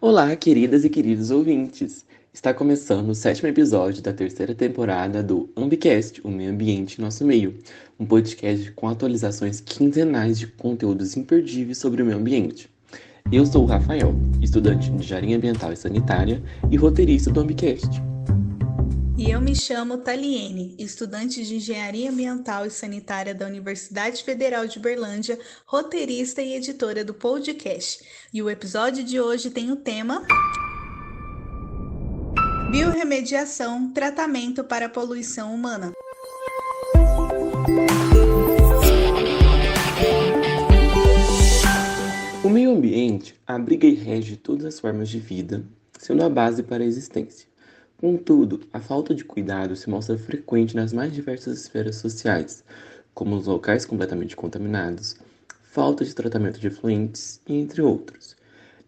Olá, queridas e queridos ouvintes! Está começando o sétimo episódio da terceira temporada do Ambicast, o meio ambiente em nosso meio, um podcast com atualizações quinzenais de conteúdos imperdíveis sobre o meio ambiente. Eu sou o Rafael, estudante de Engenharia Ambiental e Sanitária e roteirista do Ambicast. E eu me chamo Taliene, estudante de Engenharia Ambiental e Sanitária da Universidade Federal de Uberlândia, roteirista e editora do podcast. E o episódio de hoje tem o tema Biorremediação, tratamento para a poluição humana. O meio ambiente abriga e rege todas as formas de vida, sendo a base para a existência. Contudo, a falta de cuidado se mostra frequente nas mais diversas esferas sociais, como os locais completamente contaminados, falta de tratamento de efluentes e entre outros.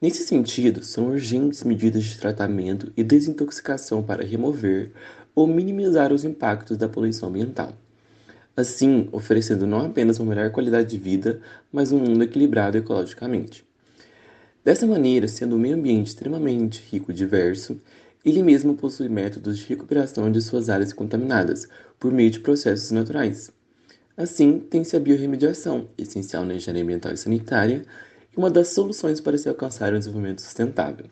Nesse sentido, são urgentes medidas de tratamento e desintoxicação para remover ou minimizar os impactos da poluição ambiental. Assim, oferecendo não apenas uma melhor qualidade de vida, mas um mundo equilibrado ecologicamente. Dessa maneira, sendo o meio ambiente extremamente rico e diverso, ele mesmo possui métodos de recuperação de suas áreas contaminadas, por meio de processos naturais. Assim, tem-se a biorremediação, essencial na engenharia ambiental e sanitária, e uma das soluções para se alcançar o desenvolvimento sustentável.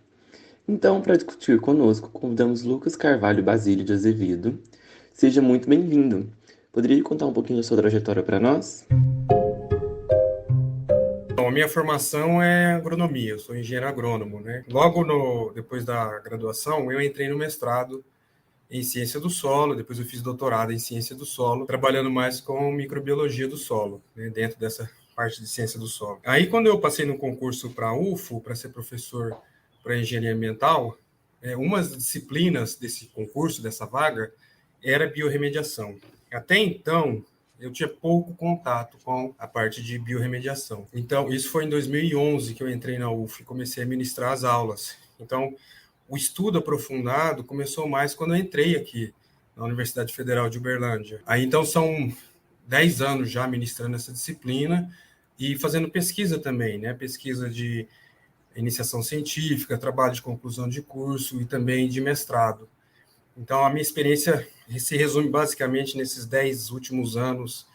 Então, para discutir conosco, convidamos Lucas Carvalho Basílio de Azevedo. Seja muito bem-vindo. Poderia contar um pouquinho da sua trajetória para nós? Bom, a minha formação é agronomia, eu sou engenheiro agrônomo, né? Depois da graduação, eu entrei no mestrado em ciência do solo, depois eu fiz doutorado em ciência do solo, trabalhando mais com microbiologia do solo, né, dentro dessa parte de ciência do solo. Aí, quando eu passei no concurso para a UFO, para ser professor para engenharia ambiental, uma das disciplinas desse concurso, dessa vaga, era biorremediação. Até então, eu tinha pouco contato com a parte de biorremediação. Então, isso foi em 2011 que eu entrei na UF e comecei a ministrar as aulas. Então, o estudo aprofundado começou mais quando eu entrei aqui na Universidade Federal de Uberlândia. Aí, então, são 10 anos já ministrando essa disciplina e fazendo pesquisa também, né? Pesquisa de iniciação científica, trabalho de conclusão de curso e também de mestrado. Então, a minha experiência se resume basicamente nesses 10 últimos anos,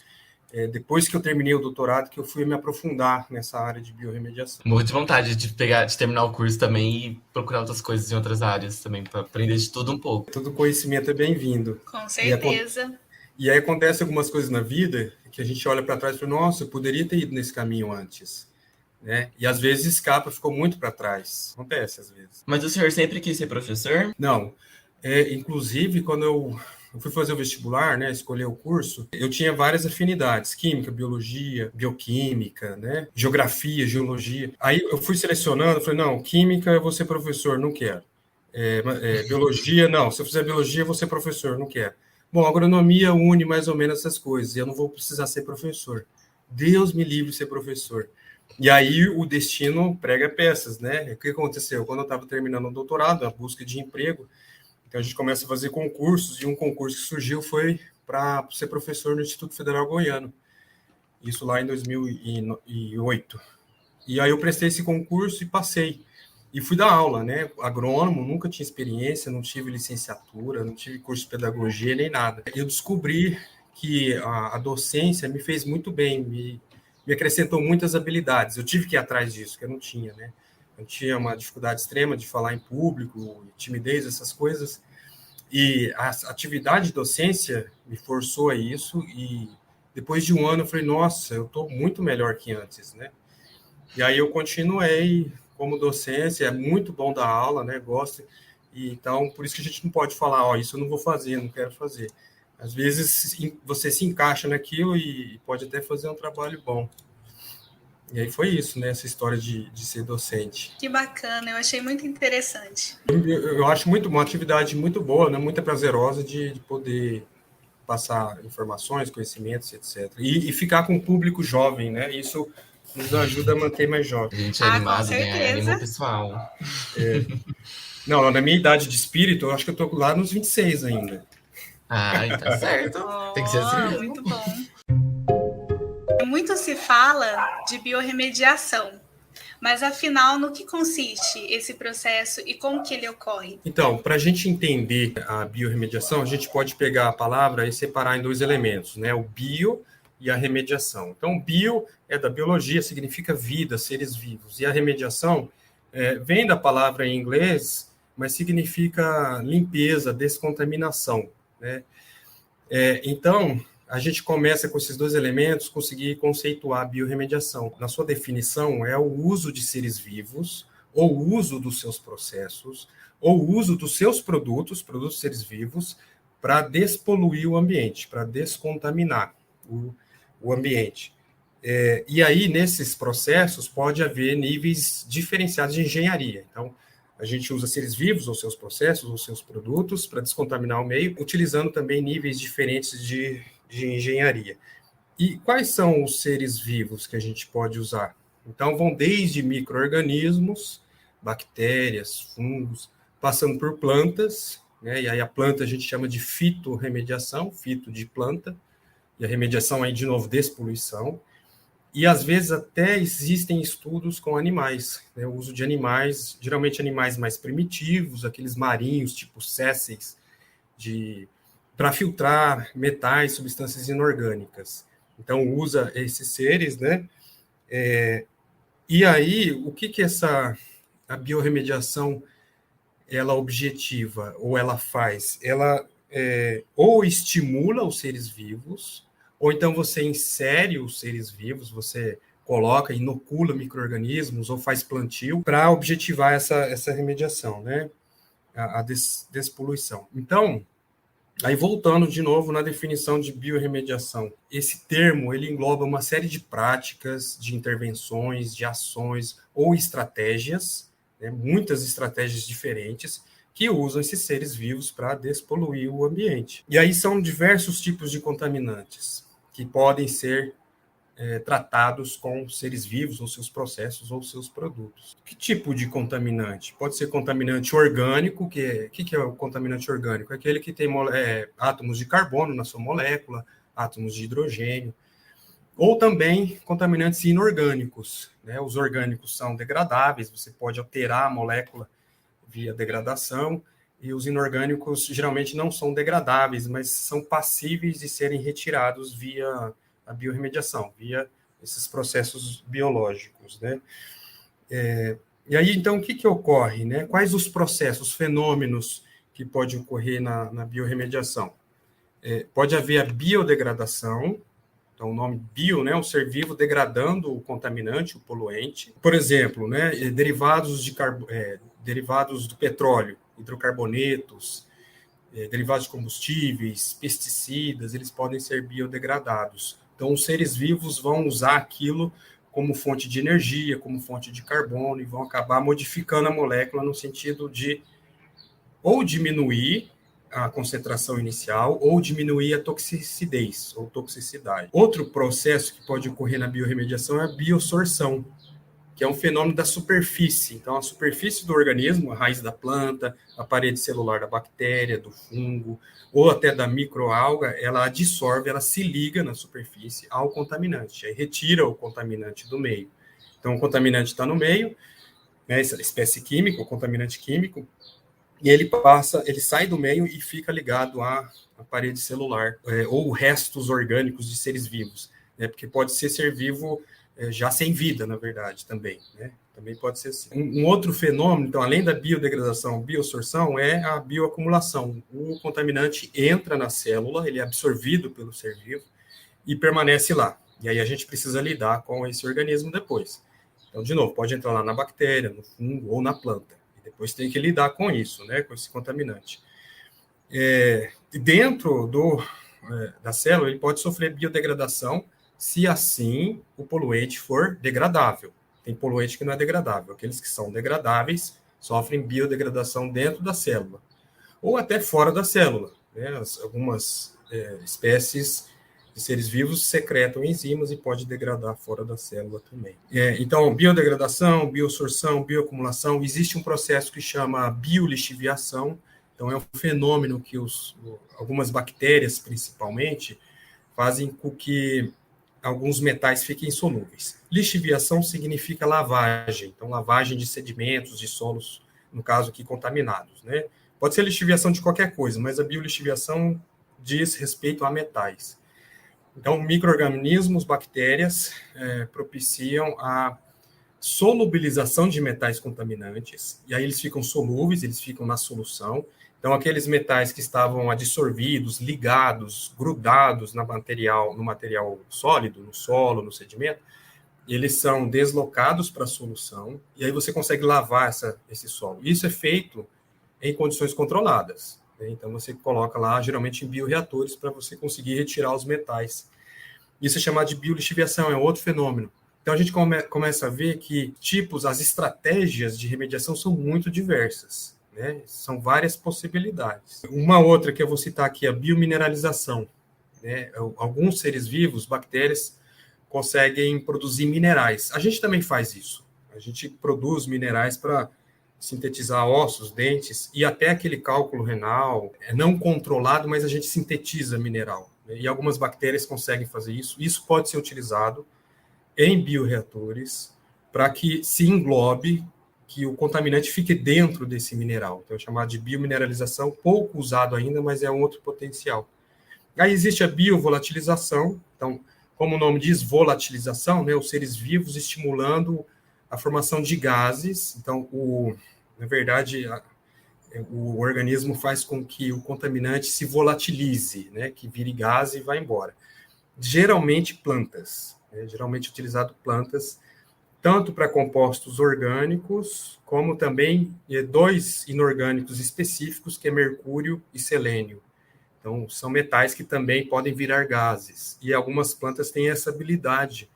depois que eu terminei o doutorado, que eu fui me aprofundar nessa área de biorremediação. Morro de vontade de terminar o curso também e procurar outras coisas em outras áreas também, para aprender de tudo um pouco. Todo conhecimento é bem-vindo. Com certeza. E aí acontece algumas coisas na vida que a gente olha para trás e fala, nossa, eu poderia ter ido nesse caminho antes. Né? E às vezes escapa, ficou muito para trás. Acontece às vezes. Mas o senhor sempre quis ser professor? Não. Inclusive, quando eu fui fazer o vestibular, né, escolher o curso, eu tinha várias afinidades, química, biologia, bioquímica, né, geografia, geologia. Aí eu fui selecionando, falei, não, química eu vou ser professor, não quero. Biologia, não, se eu fizer biologia eu vou ser professor, não quero. Bom, agronomia une mais ou menos essas coisas, e eu não vou precisar ser professor. Deus me livre de ser professor. E aí o destino prega peças, né? O que aconteceu? Quando eu estava terminando o doutorado, a busca de emprego, então a gente começa a fazer concursos, e um concurso que surgiu foi para ser professor no Instituto Federal Goiano. Isso lá em 2008. E aí eu prestei esse concurso e passei. E fui dar aula, né? Agrônomo, nunca tinha experiência, não tive licenciatura, não tive curso de pedagogia, nem nada. Eu descobri que a docência me fez muito bem, me acrescentou muitas habilidades. Eu tive que ir atrás disso, que eu não tinha, né? Eu tinha uma dificuldade extrema de falar em público, timidez, essas coisas. E a atividade de docência me forçou a isso. E depois de um ano eu falei, nossa, eu estou muito melhor que antes, né? E aí eu continuei como docência, é muito bom dar aula, né? Gosto. E então, por isso que a gente não pode falar, ó, isso eu não vou fazer, não quero fazer. Às vezes você se encaixa naquilo e pode até fazer um trabalho bom. E aí foi isso, né? Essa história de ser docente. Que bacana, eu achei muito interessante. Eu acho uma atividade muito boa, né? Muito prazerosa de poder passar informações, conhecimentos, etc. E ficar com o público jovem, né? Isso nos ajuda a manter mais jovem. A gente é animado, né? Anima o pessoal. Não, na minha idade de espírito, eu acho que eu tô lá nos 26 ainda. Ah, tá certo. Tem que ser assim mesmo. Muito bom. Muito se fala de biorremediação, Mas, afinal, no que consiste esse processo e como que ele ocorre? Então, para a gente entender a biorremediação, a gente pode pegar a palavra e separar em dois elementos, né? O bio e a remediação. Então, bio é da biologia, significa vida, seres vivos. E a remediação vem da palavra em inglês, mas significa limpeza, descontaminação, né? Então, a gente começa com esses dois elementos, conseguir conceituar a biorremediação. Na sua definição, é o uso de seres vivos, ou o uso dos seus processos, ou o uso dos seus produtos seres vivos, para despoluir o ambiente, para descontaminar o ambiente. E aí, nesses processos, pode haver níveis diferenciados de engenharia. Então, a gente usa seres vivos, ou seus processos, ou seus produtos, para descontaminar o meio, utilizando também níveis diferentes de engenharia. E quais são os seres vivos que a gente pode usar? Então, vão desde micro-organismos, bactérias, fungos, passando por plantas, né? E aí a planta a gente chama de fitorremediação, fito de planta, e a remediação aí, de novo, despoluição. E, às vezes, até existem estudos com animais, né? O uso de animais, geralmente animais mais primitivos, aqueles marinhos, tipo césseis, para filtrar metais, substâncias inorgânicas. Então, usa esses seres, né? E aí, o que a biorremediação ela objetiva, ou ela faz? Ela ou estimula os seres vivos, ou então você insere os seres vivos, você coloca, inocula micro-organismos, ou faz plantio, para objetivar essa remediação, né? A despoluição. Então, aí voltando de novo na definição de biorremediação, esse termo ele engloba uma série de práticas, de intervenções, de ações ou estratégias, né, muitas estratégias diferentes, que usam esses seres vivos para despoluir o ambiente. E aí são diversos tipos de contaminantes que podem ser tratados com seres vivos, ou seus processos, ou seus produtos. Que tipo de contaminante? Pode ser contaminante orgânico, que é o contaminante orgânico? É aquele que tem átomos de carbono na sua molécula, átomos de hidrogênio, ou também contaminantes inorgânicos, né? Os orgânicos são degradáveis, você pode alterar a molécula via degradação, e os inorgânicos geralmente não são degradáveis, mas são passíveis de serem retirados via a biorremediação, via esses processos biológicos, né? E aí, então, o que ocorre, né? Quais os processos, fenômenos que podem ocorrer na biorremediação? Pode haver a biodegradação, então o nome bio, né? O ser vivo degradando o contaminante, o poluente. Por exemplo, né? Derivados do petróleo, hidrocarbonetos, derivados de combustíveis, pesticidas, eles podem ser biodegradados. Então, os seres vivos vão usar aquilo como fonte de energia, como fonte de carbono, e vão acabar modificando a molécula no sentido de ou diminuir a concentração inicial ou diminuir a toxicidez ou toxicidade. Outro processo que pode ocorrer na biorremediação é a biosorção, que é um fenômeno da superfície. Então, a superfície do organismo, a raiz da planta, a parede celular da bactéria, do fungo, ou até da microalga, ela absorve, ela se liga na superfície ao contaminante, aí retira o contaminante do meio. Então, o contaminante está no meio, né, essa espécie química, o contaminante químico, e ele sai do meio e fica ligado à parede celular, ou restos orgânicos de seres vivos, né, porque pode ser vivo já sem vida, na verdade, também, né? Também pode ser assim. Um outro fenômeno, então, além da biodegradação, biosorção, é a bioacumulação. O contaminante entra na célula, ele é absorvido pelo ser vivo e permanece lá. E aí a gente precisa lidar com esse organismo depois. Então, de novo, pode entrar lá na bactéria, no fungo ou na planta. E depois tem que lidar com isso, né? Com esse contaminante. Dentro da célula, ele pode sofrer biodegradação, se assim o poluente for degradável. Tem poluente que não é degradável. Aqueles que são degradáveis sofrem biodegradação dentro da célula, ou até fora da célula, né? Algumas espécies de seres vivos secretam enzimas e pode degradar fora da célula também. Então, biodegradação, biosorção, bioacumulação, existe um processo que chama biolixiviação. Então, é um fenômeno que algumas bactérias, principalmente, fazem com que alguns metais fiquem solúveis. Lixiviação significa lavagem, então lavagem de sedimentos, de solos, no caso aqui, contaminados, né? Pode ser lixiviação de qualquer coisa, mas a biolixiviação diz respeito a metais. Então, micro-organismos, bactérias, propiciam a solubilização de metais contaminantes, e aí eles ficam solúveis, eles ficam na solução. Então, aqueles metais que estavam adsorvidos, ligados, grudados no material sólido, no solo, no sedimento, eles são deslocados para a solução, e aí você consegue lavar esse solo. Isso é feito em condições controladas, né? Então, você coloca lá, geralmente, em bioreatores, para você conseguir retirar os metais. Isso é chamado de biolixiviação, é outro fenômeno. Então, a gente começa a ver que as estratégias de remediação são muito diversas, né? São várias possibilidades. Uma outra que eu vou citar aqui é a biomineralização, né? Alguns seres vivos, bactérias, conseguem produzir minerais. A gente também faz isso. A gente produz minerais para sintetizar ossos, dentes e até aquele cálculo renal. É não controlado, mas a gente sintetiza mineral, né? E algumas bactérias conseguem fazer isso. Isso pode ser utilizado em bioreatores para que se englobe, que o contaminante fique dentro desse mineral. Então, é chamado de biomineralização, pouco usado ainda, mas é um outro potencial. Aí existe a biovolatilização. Então, como o nome diz, volatilização, né, os seres vivos estimulando a formação de gases. Então, na verdade, o organismo faz com que o contaminante se volatilize, né, que vire gás e vá embora. Geralmente plantas, né, geralmente utilizado plantas, tanto para compostos orgânicos, como também dois inorgânicos específicos, que é mercúrio e selênio. Então, são metais que também podem virar gases. E algumas plantas têm essa habilidade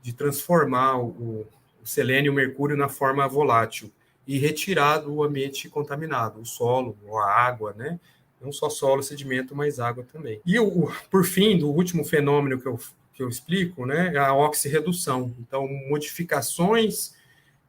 de transformar o selênio e o mercúrio na forma volátil e retirar do ambiente contaminado, o solo, a água, né? Não só solo, sedimento, mas água também. E, por fim, o último fenômeno que eu explico, né, é a oxirredução. Então, modificações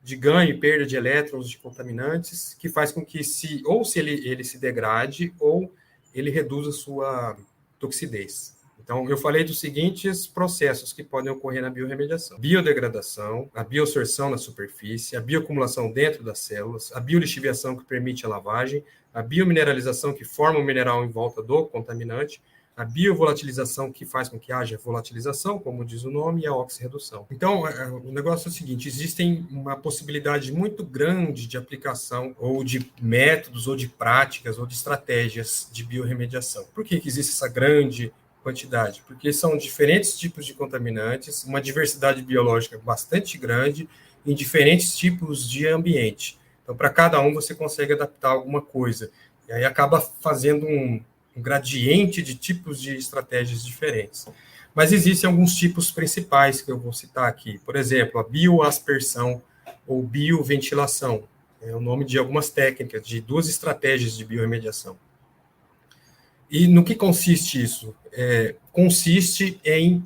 de ganho e perda de elétrons de contaminantes que faz com que ele se degrade ou ele reduz a sua toxidez. Então, eu falei dos seguintes processos que podem ocorrer na biorremediação: biodegradação, a bioabsorção na superfície, a bioacumulação dentro das células, a biolixiviação, que permite a lavagem, a biomineralização, que forma o mineral em volta do contaminante, a biovolatilização, que faz com que haja volatilização, como diz o nome, e a oxirredução. Então, o negócio é o seguinte: existem uma possibilidade muito grande de aplicação, ou de métodos, ou de práticas, ou de estratégias de biorremediação. Por que existe essa grande quantidade? Porque são diferentes tipos de contaminantes, uma diversidade biológica bastante grande, em diferentes tipos de ambiente. Então, para cada um, você consegue adaptar alguma coisa. E aí acaba fazendo um gradiente de tipos de estratégias diferentes. Mas existem alguns tipos principais que eu vou citar aqui. Por exemplo, a bioaspersão ou bioventilação. É o nome de algumas técnicas, de duas estratégias de biorremediação. E no que consiste isso? Consiste em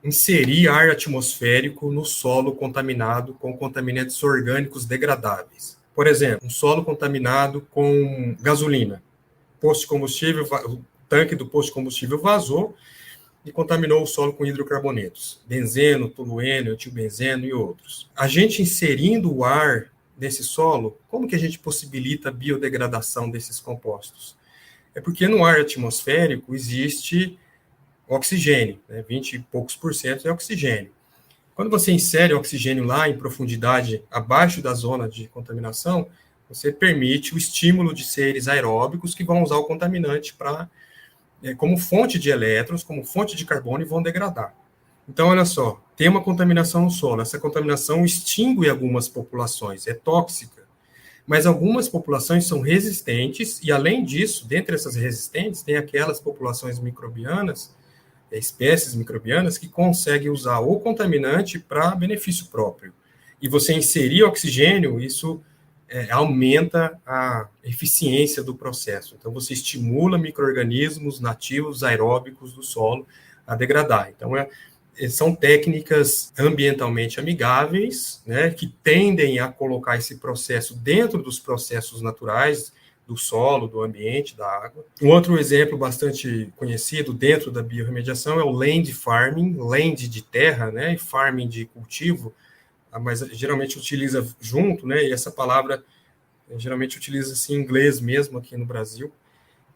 inserir ar atmosférico no solo contaminado com contaminantes orgânicos degradáveis. Por exemplo, um solo contaminado com gasolina. Posto de combustível, o tanque do posto de combustível vazou e contaminou o solo com hidrocarbonetos. Benzeno, tolueno, etilbenzeno e outros. A gente inserindo o ar nesse solo, como que a gente possibilita a biodegradação desses compostos? É porque no ar atmosférico existe oxigênio, né? 20 e poucos por cento é oxigênio. Quando você insere oxigênio lá em profundidade abaixo da zona de contaminação, você permite o estímulo de seres aeróbicos que vão usar o contaminante como fonte de elétrons, como fonte de carbono, e vão degradar. Então, olha só, tem uma contaminação no solo. Essa contaminação extingue algumas populações, é tóxica. Mas algumas populações são resistentes, e além disso, dentre essas resistentes, tem aquelas populações microbianas, espécies microbianas, que conseguem usar o contaminante para benefício próprio. E você inserir oxigênio, isso aumenta a eficiência do processo. Então, você estimula micro-organismos nativos aeróbicos do solo a degradar. Então, são técnicas ambientalmente amigáveis, né, que tendem a colocar esse processo dentro dos processos naturais do solo, do ambiente, da água. Um outro exemplo bastante conhecido dentro da biorremediação é o land farming, land de terra, né, e farming de cultivo, mas geralmente utiliza junto, né, e essa palavra geralmente utiliza-se em inglês mesmo aqui no Brasil,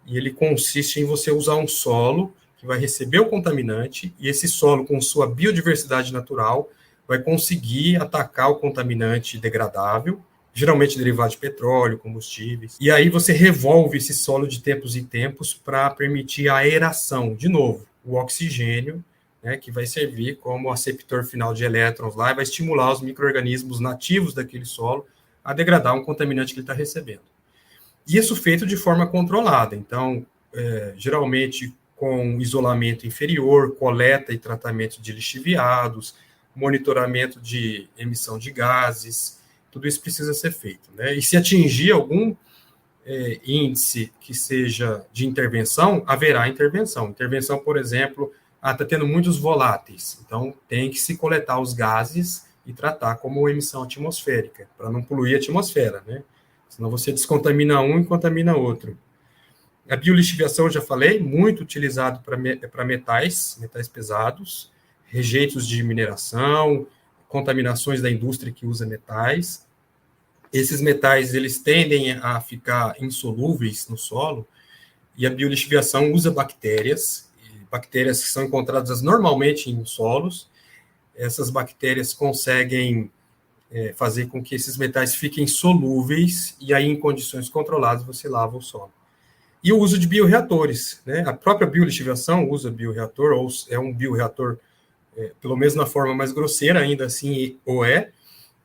e ele consiste em você usar um solo que vai receber o contaminante, e esse solo, com sua biodiversidade natural, vai conseguir atacar o contaminante degradável, geralmente derivado de petróleo, combustíveis, e aí você revolve esse solo de tempos em tempos para permitir a aeração, de novo, o oxigênio, né, que vai servir como aceptor final de elétrons lá, e vai estimular os micro-organismos nativos daquele solo a degradar um contaminante que ele está recebendo. Isso feito de forma controlada, então, geralmente com isolamento inferior, coleta e tratamento de lixiviados, monitoramento de emissão de gases, tudo isso precisa ser feito, né? E se atingir algum índice que seja de intervenção, haverá intervenção. Intervenção, por exemplo, está tendo muitos voláteis, então tem que se coletar os gases e tratar como emissão atmosférica, para não poluir a atmosfera, né? Senão você descontamina um e contamina outro. A biolixiviação, eu já falei, muito utilizado para metais pesados, rejeitos de mineração, contaminações da indústria que usa metais. Esses metais, eles tendem a ficar insolúveis no solo, e a biolixiviação usa bactérias que são encontradas normalmente em solos. Essas bactérias conseguem fazer com que esses metais fiquem solúveis, e aí, em condições controladas, você lava o solo. E o uso de bioreatores, né? A própria biolixiviação usa bioreator, ou é um bioreator, pelo menos na forma mais grosseira, ainda assim,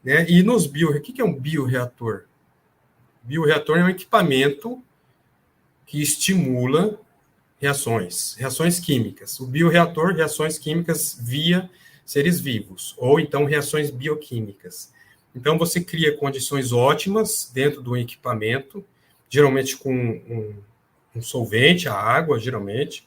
né? E nos o que é um bioreator? Bioreator é um equipamento que estimula reações químicas. O bioreator, reações químicas via seres vivos, ou então reações bioquímicas. Então, você cria condições ótimas dentro do equipamento, geralmente com um solvente, a água, geralmente,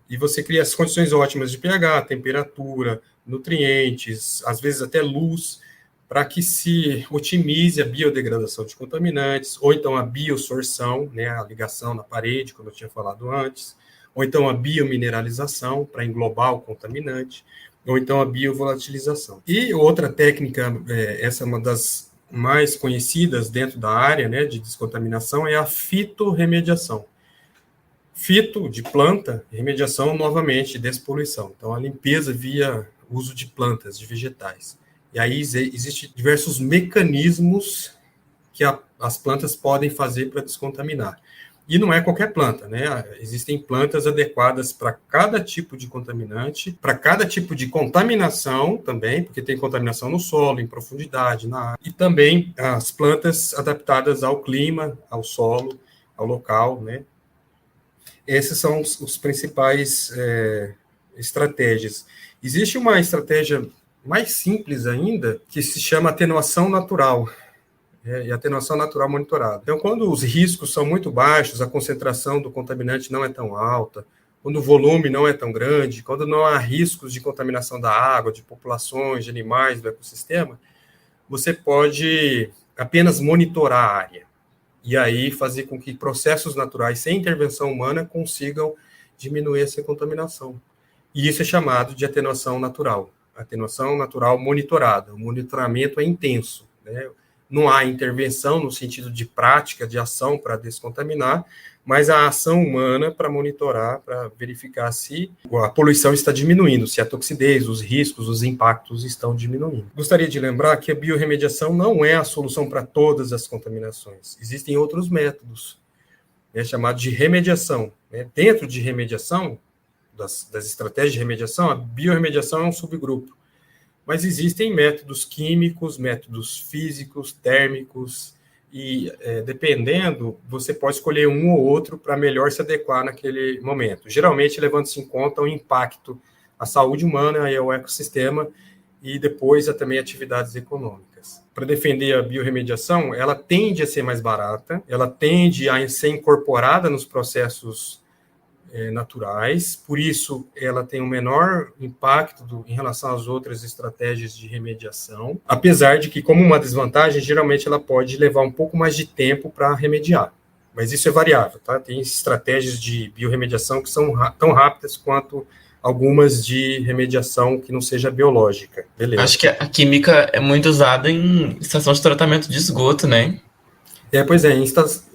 e você cria as condições ótimas de pH, temperatura, nutrientes, às vezes até luz, para que se otimize a biodegradação de contaminantes, ou então a biosorção, né, a ligação na parede, como eu tinha falado antes, ou então a biomineralização, para englobar o contaminante, ou então a biovolatilização. E outra técnica, essa é uma das mais conhecidas dentro da área, né, de descontaminação, é a fitorremediação. Fito, de planta, remediação, novamente, despoluição. Então, a limpeza via uso de plantas, de vegetais. E aí existem diversos mecanismos que as plantas podem fazer para descontaminar. E não é qualquer planta, né? Existem plantas adequadas para cada tipo de contaminante, para cada tipo de contaminação também, porque tem contaminação no solo, em profundidade, na água. E também as plantas adaptadas ao clima, ao solo, ao local, né? Esses são os principais estratégias. Existe uma estratégia mais simples ainda, que se chama atenuação natural, e atenuação natural monitorada. Então, quando os riscos são muito baixos, a concentração do contaminante não é tão alta, quando o volume não é tão grande, quando não há riscos de contaminação da água, de populações, de animais, do ecossistema, você pode apenas monitorar a área, e aí fazer com que processos naturais sem intervenção humana consigam diminuir essa contaminação. E isso é chamado de atenuação natural monitorada. O monitoramento é intenso, né? Não há intervenção no sentido de prática, de ação para descontaminar, mas a ação humana para monitorar, para verificar se a poluição está diminuindo, se a toxidez, os riscos, os impactos estão diminuindo. Gostaria de lembrar que a biorremediação não é a solução para todas as contaminações. Existem outros métodos, chamados de remediação. Dentro de remediação, das estratégias de remediação, a biorremediação é um subgrupo. Mas existem métodos químicos, métodos físicos, térmicos, e dependendo, você pode escolher um ou outro para melhor se adequar naquele momento. Geralmente, levando-se em conta o impacto à saúde humana e ao ecossistema, e depois também atividades econômicas. Para defender a biorremediação, ela tende a ser mais barata, ela tende a ser incorporada nos processos naturais, por isso ela tem um menor impacto em relação às outras estratégias de remediação, apesar de que, como uma desvantagem, geralmente ela pode levar um pouco mais de tempo para remediar. Mas isso é variável, tá? Tem estratégias de biorremediação que são tão rápidas quanto algumas de remediação que não seja biológica. Beleza. Acho que a química é muito usada em estação de tratamento de esgoto, né? Pois é, em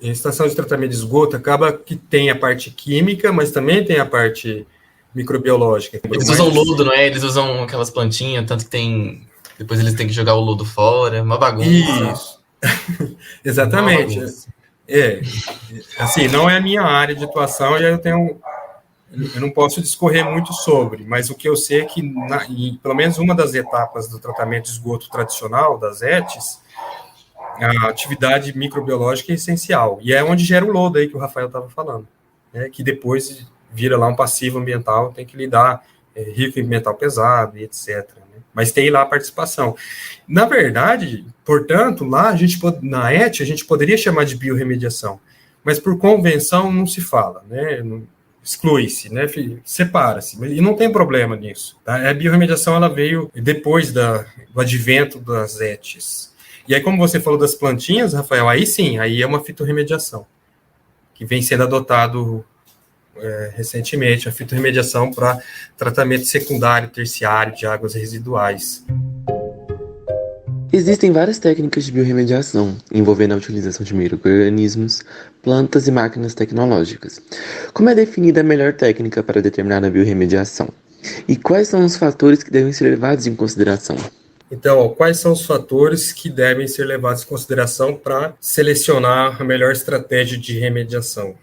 estação de tratamento de esgoto acaba que tem a parte química, mas também tem a parte microbiológica. Eles usam lodo, não é? Eles usam aquelas plantinhas, tanto que tem... Depois eles têm que jogar o lodo fora, uma bagunça. Isso. Exatamente. Assim, não é a minha área de atuação, eu não posso discorrer muito sobre, mas o que eu sei é que, em pelo menos uma das etapas do tratamento de esgoto tradicional, das ETs, a atividade microbiológica é essencial, e é onde gera o lodo aí que o Rafael estava falando, né, que depois vira lá um passivo ambiental, tem que lidar, rico em metal pesado e etc. Né, mas tem lá a participação. Na verdade, portanto, lá na ET a gente poderia chamar de biorremediação, mas por convenção não se fala, né, exclui-se, né, separa-se, e não tem problema nisso. Tá? A biorremediação ela veio depois do advento das ETs. E aí, como você falou das plantinhas, Rafael, aí sim, aí é uma fitorremediação, que vem sendo adotado recentemente, a fitorremediação para tratamento secundário, terciário de águas residuais. Existem várias técnicas de biorremediação, envolvendo a utilização de micro-organismos, plantas e máquinas tecnológicas. Como é definida a melhor técnica para determinar a biorremediação? E quais são os fatores que devem ser levados em consideração? Então, quais são os fatores que devem ser levados em consideração para selecionar a melhor estratégia de remediação?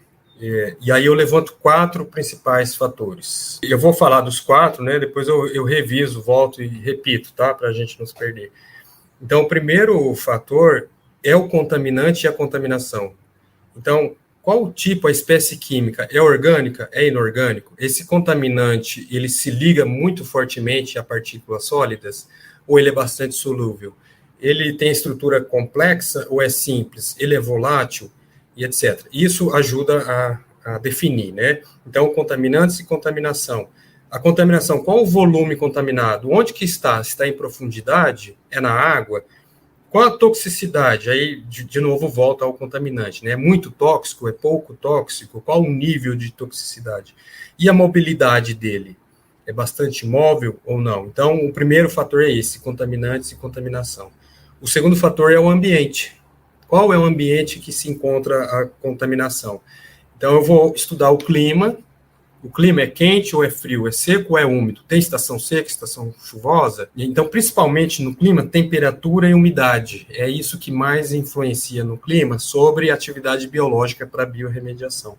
E aí eu levanto 4 principais fatores. Eu vou falar dos 4, né? Depois eu reviso, volto e repito, tá? Para a gente não se perder. Então, o primeiro fator é o contaminante e a contaminação. Então, qual o tipo, a espécie química? É orgânica? É inorgânico? Esse contaminante, ele se liga muito fortemente a partículas sólidas? Ou ele é bastante solúvel? Ele tem estrutura complexa ou é simples? Ele é volátil? E etc. Isso ajuda a definir, né? Então, contaminantes e contaminação. A contaminação, qual o volume contaminado? Onde que está? Está em profundidade? É na água? Qual a toxicidade? Aí, de novo, volta ao contaminante, né? É muito tóxico? É pouco tóxico? Qual o nível de toxicidade? E a mobilidade dele? É bastante móvel ou não? Então, o primeiro fator é esse, contaminantes e contaminação. O segundo fator é o ambiente. Qual é o ambiente que se encontra a contaminação? Então, eu vou estudar o clima. O clima é quente ou é frio? É seco ou é úmido? Tem estação seca, estação chuvosa? Então, principalmente no clima, temperatura e umidade. É isso que mais influencia no clima sobre a atividade biológica para a biorremediação.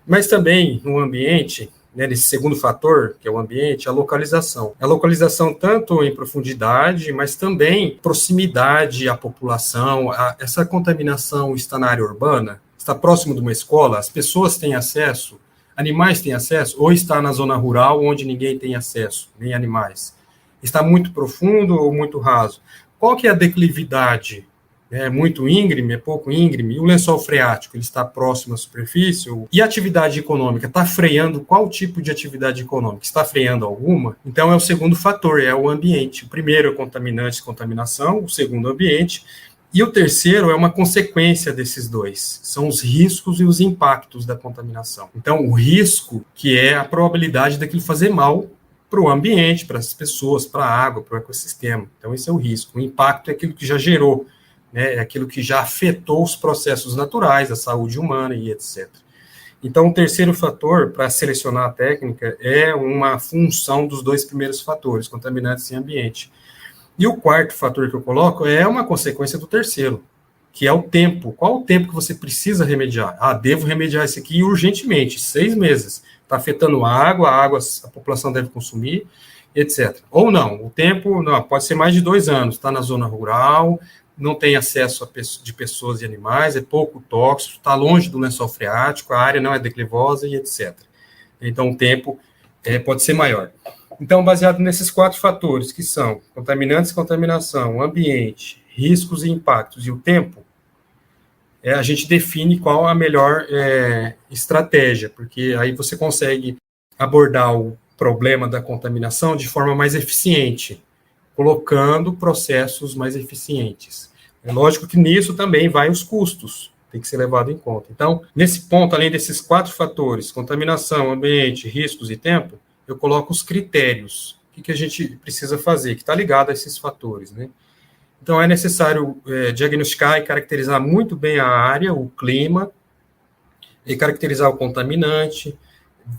Mas também no ambiente, né, nesse segundo fator, que é o ambiente, a localização. A localização tanto em profundidade, mas também proximidade à população. Essa contaminação está na área urbana, está próximo de uma escola, as pessoas têm acesso, animais têm acesso, ou está na zona rural, onde ninguém tem acesso, nem animais. Está muito profundo ou muito raso? Qual que é a declividade? É muito íngreme, é pouco íngreme? E o lençol freático, ele está próximo à superfície? E a atividade econômica, está freando qual tipo de atividade econômica? Está freando alguma? Então, é o segundo fator, é o ambiente. O primeiro é contaminantes e contaminação, o segundo, ambiente. E o terceiro é uma consequência desses dois, são os riscos e os impactos da contaminação. Então, o risco, que é a probabilidade daquilo fazer mal para o ambiente, para as pessoas, para a água, para o ecossistema. Então, esse é o risco. O impacto é aquilo que já gerou, né, é aquilo que já afetou os processos naturais, a saúde humana e etc. Então, o terceiro fator para selecionar a técnica é uma função dos dois primeiros fatores, contaminantes e ambiente. E o quarto fator que eu coloco é uma consequência do terceiro, que é o tempo. Qual o tempo que você precisa remediar? Devo remediar isso aqui urgentemente, 6 meses. Está afetando a água a população deve consumir, etc. Ou não, o tempo não, pode ser mais de 2 anos, está na zona rural, não tem acesso de pessoas e animais, é pouco tóxico, está longe do lençol freático, a área não é declivosa e etc. Então, o tempo pode ser maior. Então, baseado nesses 4 fatores, que são contaminantes e contaminação, ambiente, riscos e impactos e o tempo, a gente define qual a melhor estratégia, porque aí você consegue abordar o problema da contaminação de forma mais eficiente, colocando processos mais eficientes. É lógico que nisso também vai os custos, tem que ser levado em conta. Então, nesse ponto, além desses 4 fatores, contaminação, ambiente, riscos e tempo, eu coloco os critérios. O que a gente precisa fazer, que está ligado a esses fatores, né? Então, é necessário diagnosticar e caracterizar muito bem a área, o clima, e caracterizar o contaminante,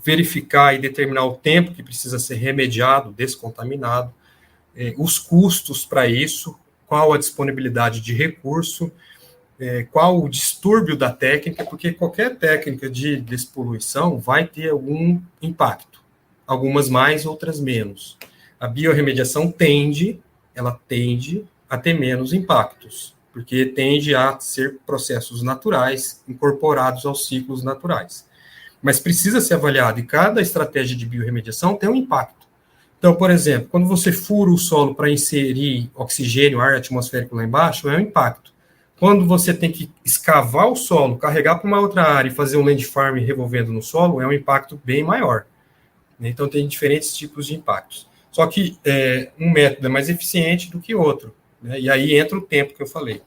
verificar e determinar o tempo que precisa ser remediado, descontaminado, os custos para isso, qual a disponibilidade de recurso, qual o distúrbio da técnica, porque qualquer técnica de despoluição vai ter algum impacto, algumas mais, outras menos. A biorremediação tende a ter menos impactos, porque tende a ser processos naturais incorporados aos ciclos naturais. Mas precisa ser avaliado, e cada estratégia de biorremediação tem um impacto. Então, por exemplo, quando você fura o solo para inserir oxigênio, ar atmosférico lá embaixo, é um impacto. Quando você tem que escavar o solo, carregar para uma outra área e fazer um landfarm revolvendo no solo, é um impacto bem maior. Então, tem diferentes tipos de impactos. Só que um método é mais eficiente do que outro, né? E aí entra o tempo que eu falei.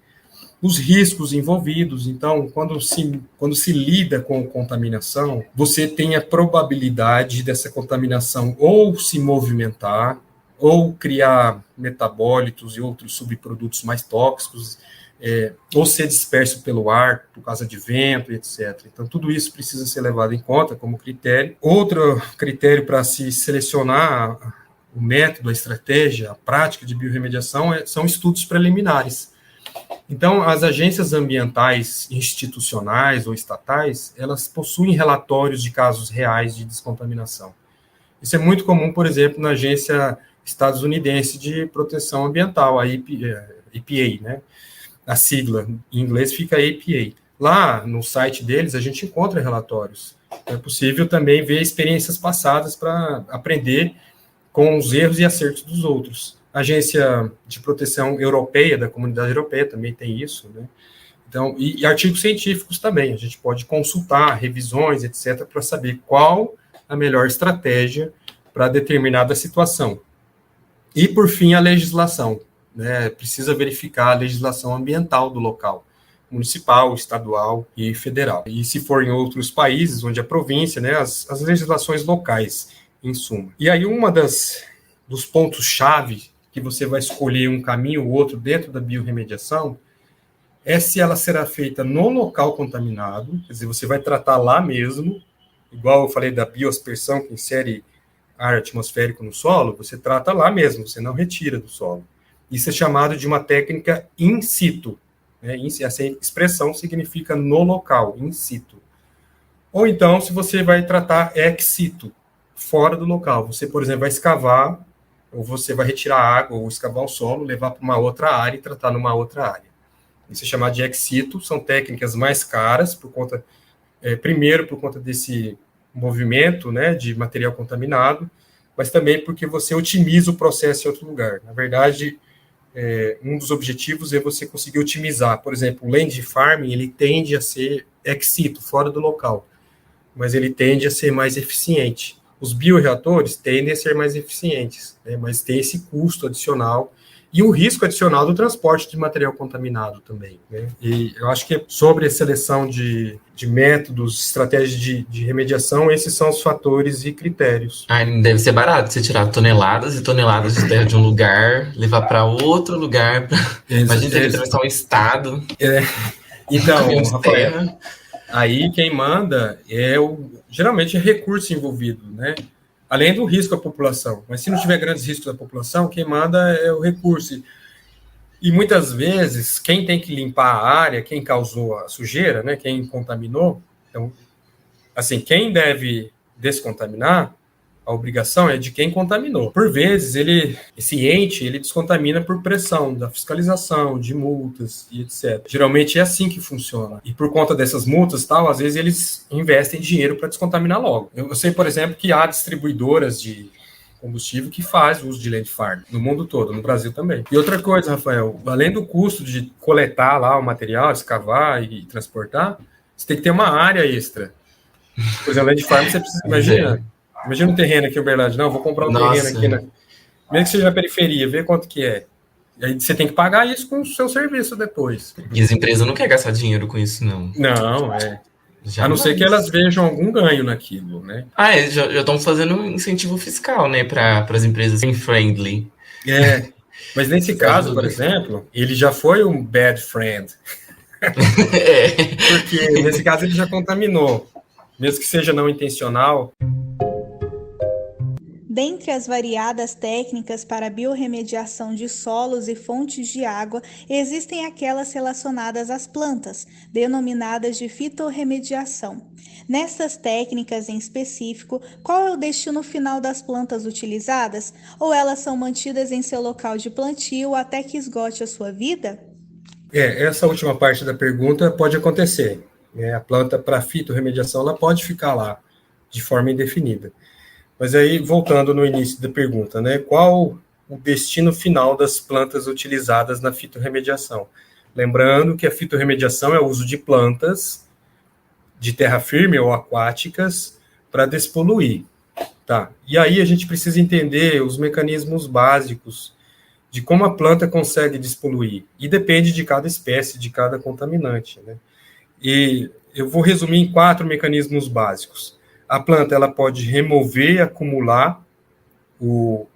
Os riscos envolvidos, então, quando se lida com contaminação, você tem a probabilidade dessa contaminação ou se movimentar, ou criar metabólitos e outros subprodutos mais tóxicos, ou ser disperso pelo ar por causa de vento, etc. Então, tudo isso precisa ser levado em conta como critério. Outro critério para se selecionar o método, a estratégia, a prática de biorremediação são estudos preliminares. Então, as agências ambientais institucionais ou estatais, elas possuem relatórios de casos reais de descontaminação. Isso é muito comum, por exemplo, na Agência Estadunidense de Proteção Ambiental, a EPA, né? A sigla em inglês fica EPA. Lá, no site deles, a gente encontra relatórios. É possível também ver experiências passadas para aprender com os erros e acertos dos outros. A Agência de Proteção Europeia, da Comunidade Europeia, também tem isso, né? Então, e artigos científicos também, a gente pode consultar revisões, etc., para saber qual a melhor estratégia para determinada situação. E, por fim, a legislação, né? Precisa verificar a legislação ambiental do local, municipal, estadual e federal. E se for em outros países, onde a província, né, as legislações locais, em suma. E aí, dos pontos-chave que você vai escolher um caminho ou outro dentro da biorremediação, é se ela será feita no local contaminado, quer dizer, você vai tratar lá mesmo, igual eu falei da bioaspersão, que insere ar atmosférico no solo, você trata lá mesmo, você não retira do solo. Isso é chamado de uma técnica in situ, né? Essa expressão significa no local, in situ. Ou então, se você vai tratar ex situ, fora do local, você, por exemplo, vai escavar, ou você vai retirar água, ou escavar o solo, levar para uma outra área e tratar numa outra área. Isso é chamado de ex situ, são técnicas mais caras, primeiro por conta desse movimento, né, de material contaminado, mas também porque você otimiza o processo em outro lugar. Na verdade, um dos objetivos é você conseguir otimizar. Por exemplo, o land farming, ele tende a ser ex situ, fora do local, mas ele tende a ser mais eficiente. Os bioreatores tendem a ser mais eficientes, né, mas tem esse custo adicional e o risco adicional do transporte de material contaminado também, né? E eu acho que sobre a seleção de métodos, estratégias de remediação, esses são os fatores e critérios. Não deve ser barato você tirar toneladas e toneladas de terra de um lugar, levar para outro lugar. Imagina ter que atravessar um estado. Então, Rafael, aí quem manda geralmente é recurso envolvido, né? Além do risco à população. Mas se não tiver grandes riscos à população, quem manda é o recurso. E muitas vezes, quem tem que limpar a área, quem causou a sujeira, né, quem contaminou, então, assim, quem deve descontaminar, a obrigação é de quem contaminou. Por vezes, esse ente, ele descontamina por pressão da fiscalização, de multas e etc. Geralmente é assim que funciona. E por conta dessas multas, às vezes eles investem dinheiro para descontaminar logo. Eu sei, por exemplo, que há distribuidoras de combustível que faz uso de land farm no mundo todo, no Brasil também. E outra coisa, Rafael, além do custo de coletar lá o material, escavar e transportar, você tem que ter uma área extra. Por exemplo, land farm, você precisa, imagina um terreno aqui em Uberlândia. Não, vou comprar um terreno aqui, mesmo que seja na periferia, vê quanto que é. E aí você tem que pagar isso com o seu serviço depois. E as empresas não querem gastar dinheiro com isso, não. Não, a não ser que elas vejam algum ganho naquilo, né? Já estão fazendo um incentivo fiscal, né, para as empresas friendly. Mas nesse caso, por exemplo, ele já foi um bad friend. Porque nesse caso ele já contaminou, mesmo que seja não intencional. Dentre as variadas técnicas para a biorremediação de solos e fontes de água, existem aquelas relacionadas às plantas, denominadas de fitorremediação. Nessas técnicas em específico, qual é o destino final das plantas utilizadas? Ou elas são mantidas em seu local de plantio até que esgote a sua vida? Essa última parte da pergunta pode acontecer. A planta para fitorremediação ela pode ficar lá de forma indefinida. Mas aí, voltando no início da pergunta, né, qual o destino final das plantas utilizadas na fitorremediação? Lembrando que a fitorremediação é o uso de plantas de terra firme ou aquáticas para despoluir. Tá? E aí a gente precisa entender os mecanismos básicos de como a planta consegue despoluir. E depende de cada espécie, de cada contaminante, né? E eu vou resumir em 4 mecanismos básicos. A planta ela pode remover e acumular o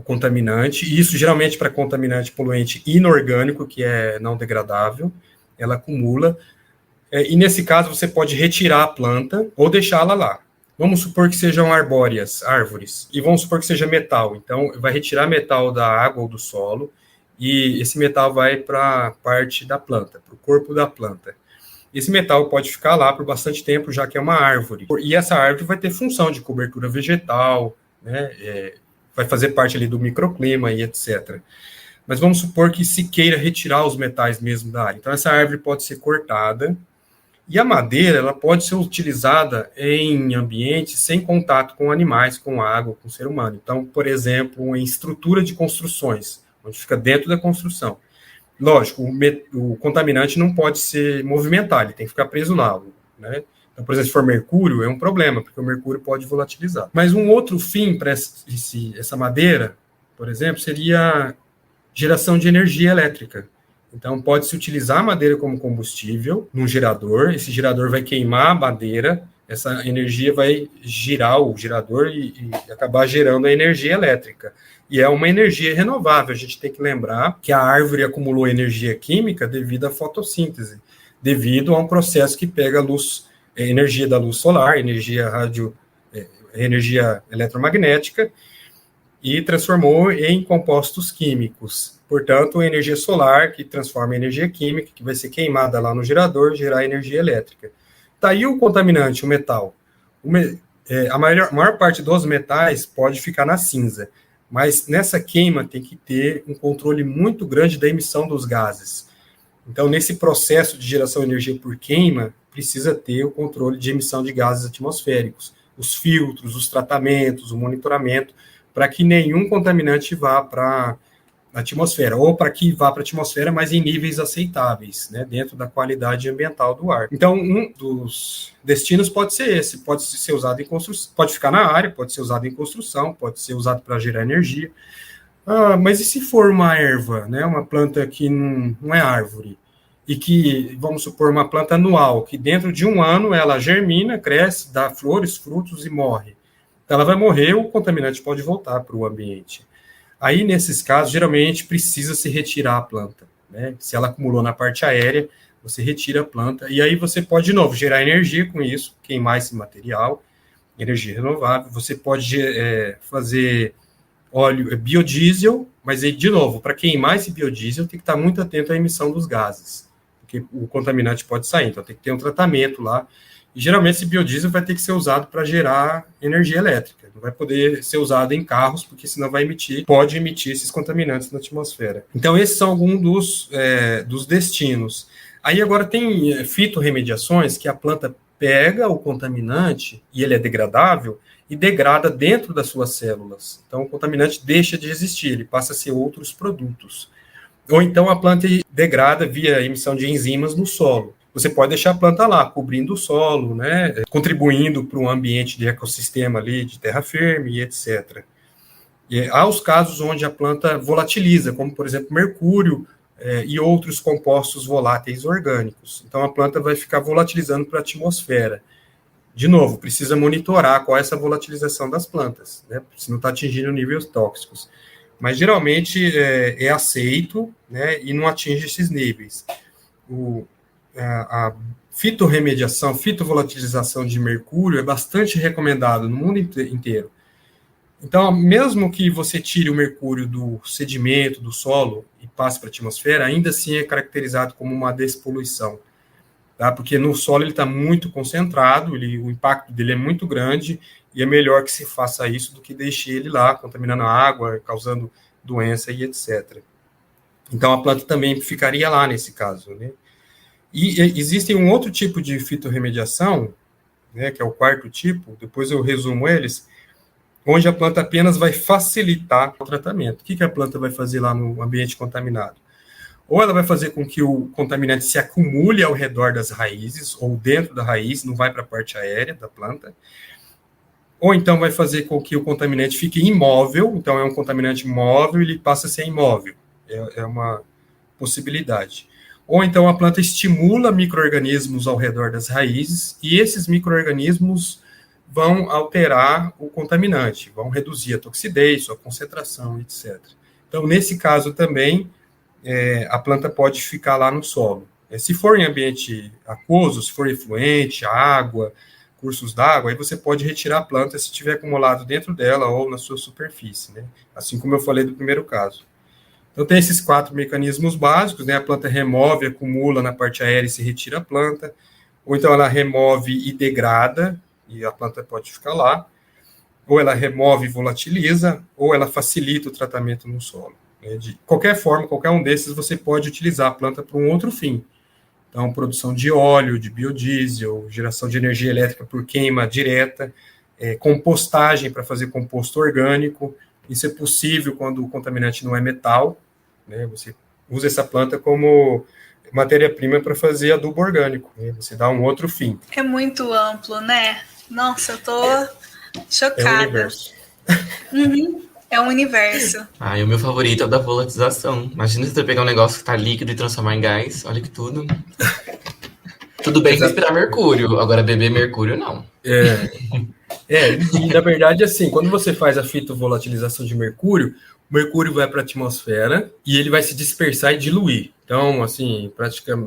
contaminante, e isso geralmente para contaminante poluente inorgânico, que é não degradável, ela acumula, e nesse caso você pode retirar a planta ou deixá-la lá. Vamos supor que sejam arbóreas, árvores, e vamos supor que seja metal, então vai retirar metal da água ou do solo, e esse metal vai para a parte da planta, para o corpo da planta. Esse metal pode ficar lá por bastante tempo, já que é uma árvore. E essa árvore vai ter função de cobertura vegetal, né? Vai fazer parte ali do microclima e etc. Mas vamos supor que se queira retirar os metais mesmo da área. Então, essa árvore pode ser cortada. E a madeira ela pode ser utilizada em ambientes sem contato com animais, com água, com o ser humano. Então, por exemplo, em estrutura de construções, onde fica dentro da construção. Lógico, o contaminante não pode ser movimentar, ele tem que ficar preso lá, né? Então, por exemplo, se for mercúrio, é um problema, porque o mercúrio pode volatilizar. Mas um outro fim para essa madeira, por exemplo, seria geração de energia elétrica. Então, pode-se utilizar a madeira como combustível num gerador, esse gerador vai queimar a madeira, essa energia vai girar o gerador e acabar gerando a energia elétrica. E é uma energia renovável. A gente tem que lembrar que a árvore acumulou energia química devido à fotossíntese, devido a um processo que pega energia da luz solar, energia eletromagnética, e transformou em compostos químicos. Portanto, a energia solar, que transforma em energia química, que vai ser queimada lá no gerador, gerar energia elétrica. Tá aí o contaminante, o metal. A maior parte dos metais pode ficar na cinza, mas nessa queima tem que ter um controle muito grande da emissão dos gases. Então, nesse processo de geração de energia por queima, precisa ter o controle de emissão de gases atmosféricos, os filtros, os tratamentos, o monitoramento, para que nenhum contaminante vá para a atmosfera, ou para que vá para a atmosfera, mas em níveis aceitáveis, né, dentro da qualidade ambiental do ar. Então, um dos destinos pode ser esse, pode ser usado em construção, pode ficar na área, pode ser usado em construção, pode ser usado para gerar energia. Mas e se for uma erva, né, uma planta que não é árvore, e que, vamos supor, uma planta anual, que dentro de um ano ela germina, cresce, dá flores, frutos e morre. Então, ela vai morrer, o contaminante pode voltar para o ambiente. Aí, nesses casos, geralmente precisa se retirar a planta, né? Se ela acumulou na parte aérea, você retira a planta, e aí você pode, de novo, gerar energia com isso, queimar esse material, energia renovável. Você pode fazer óleo, biodiesel, mas aí, de novo, para queimar esse biodiesel, tem que estar muito atento à emissão dos gases, porque o contaminante pode sair, então tem que ter um tratamento lá. E geralmente esse biodiesel vai ter que ser usado para gerar energia elétrica. Não vai poder ser usado em carros, porque senão pode emitir esses contaminantes na atmosfera. Então, esses são alguns dos destinos. Aí agora tem fitorremediações que a planta pega o contaminante, e ele é degradável, e degrada dentro das suas células. Então, o contaminante deixa de existir, ele passa a ser outros produtos. Ou então a planta degrada via emissão de enzimas no solo. Você pode deixar a planta lá, cobrindo o solo, né, contribuindo para um ambiente de ecossistema ali, de terra firme e etc. E há os casos onde a planta volatiliza, como, por exemplo, mercúrio e outros compostos voláteis orgânicos. Então, a planta vai ficar volatilizando para a atmosfera. De novo, precisa monitorar qual é essa volatilização das plantas, né? Se não está atingindo níveis tóxicos. Mas, geralmente, é aceito, né, e não atinge esses níveis. A fitorremediação, fitovolatilização de mercúrio é bastante recomendado no mundo inteiro. Então, mesmo que você tire o mercúrio do sedimento, do solo, e passe para a atmosfera, ainda assim é caracterizado como uma despoluição. Tá? Porque no solo ele está muito concentrado, o impacto dele é muito grande, e é melhor que se faça isso do que deixe ele lá, contaminando a água, causando doença e etc. Então, a planta também ficaria lá nesse caso, né? E existe um outro tipo de fitorremediação, né, que é o quarto tipo, depois eu resumo eles, onde a planta apenas vai facilitar o tratamento. O que a planta vai fazer lá no ambiente contaminado? Ou ela vai fazer com que o contaminante se acumule ao redor das raízes, ou dentro da raiz, não vai para a parte aérea da planta, ou então vai fazer com que o contaminante fique imóvel, então é um contaminante móvel e ele passa a ser imóvel. É uma possibilidade. Ou então a planta estimula micro-organismos ao redor das raízes, e esses micro-organismos vão alterar o contaminante, vão reduzir a toxidez, sua concentração, etc. Então, nesse caso também, a planta pode ficar lá no solo. Se for em ambiente aquoso, se for efluente, água, cursos d'água, aí você pode retirar a planta se tiver acumulado dentro dela ou na sua superfície, né? Assim como eu falei do primeiro caso. Então, tem esses 4 mecanismos básicos, né? A planta remove, acumula na parte aérea e se retira a planta, ou então ela remove e degrada, e a planta pode ficar lá, ou ela remove e volatiliza, ou ela facilita o tratamento no solo. De qualquer forma, qualquer um desses, você pode utilizar a planta para um outro fim. Então, produção de óleo, de biodiesel, geração de energia elétrica por queima direta, compostagem para fazer composto orgânico. Isso é possível quando o contaminante não é metal, né? Você usa essa planta como matéria-prima para fazer adubo orgânico, né? Você dá um outro fim. É muito amplo, né? Nossa, eu tô chocada. É o universo. Uhum. É um universo. E o meu favorito é o da volatilização. Imagina você pegar um negócio que tá líquido e transformar em gás. Olha que tudo. Tudo bem respirar mercúrio, agora beber mercúrio não. E na verdade, assim, quando você faz a fitovolatilização de mercúrio, o mercúrio vai para a atmosfera e ele vai se dispersar e diluir. Então, assim,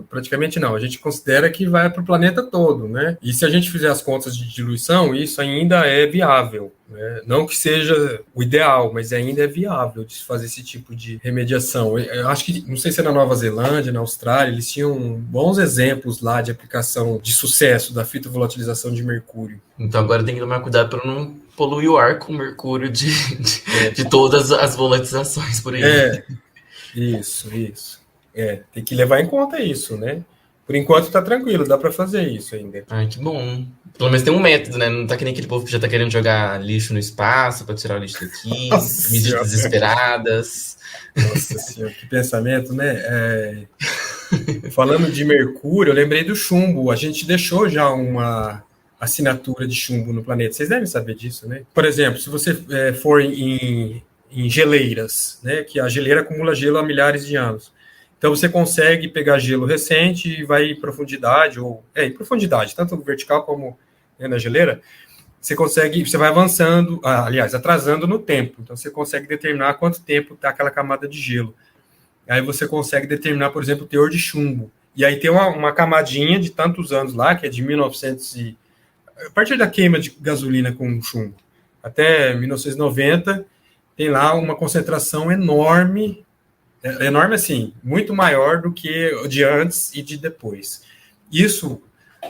praticamente não. A gente considera que vai para o planeta todo, né? E se a gente fizer as contas de diluição, isso ainda é viável, né? Não que seja o ideal, mas ainda é viável de fazer esse tipo de remediação. Eu acho que, não sei se é na Nova Zelândia, na Austrália, eles tinham bons exemplos lá de aplicação de sucesso da fitovolatilização de mercúrio. Então agora tem que tomar cuidado para não poluir o ar com mercúrio de todas as volatilizações por aí. Isso. Tem que levar em conta isso, né? Por enquanto tá tranquilo, dá para fazer isso ainda. Ai, que bom. Pelo menos tem um método, né? Não tá que nem aquele povo que já tá querendo jogar lixo no espaço para tirar o lixo daqui, medidas desesperadas. Nossa senhora, que pensamento, né? Falando de mercúrio, eu lembrei do chumbo. A gente deixou já uma assinatura de chumbo no planeta. Vocês devem saber disso, né? Por exemplo, se você for em geleiras, né? Que a geleira acumula gelo há milhares de anos. Então, você consegue pegar gelo recente e vai em profundidade, em profundidade, tanto vertical como na geleira, você vai avançando, atrasando no tempo. Então, você consegue determinar quanto tempo está aquela camada de gelo. Aí você consegue determinar, por exemplo, o teor de chumbo. E aí tem uma camadinha de tantos anos lá, que é de 1900 a partir da queima de gasolina com chumbo, até 1990, tem lá uma concentração enorme assim, muito maior do que de antes e de depois. Isso,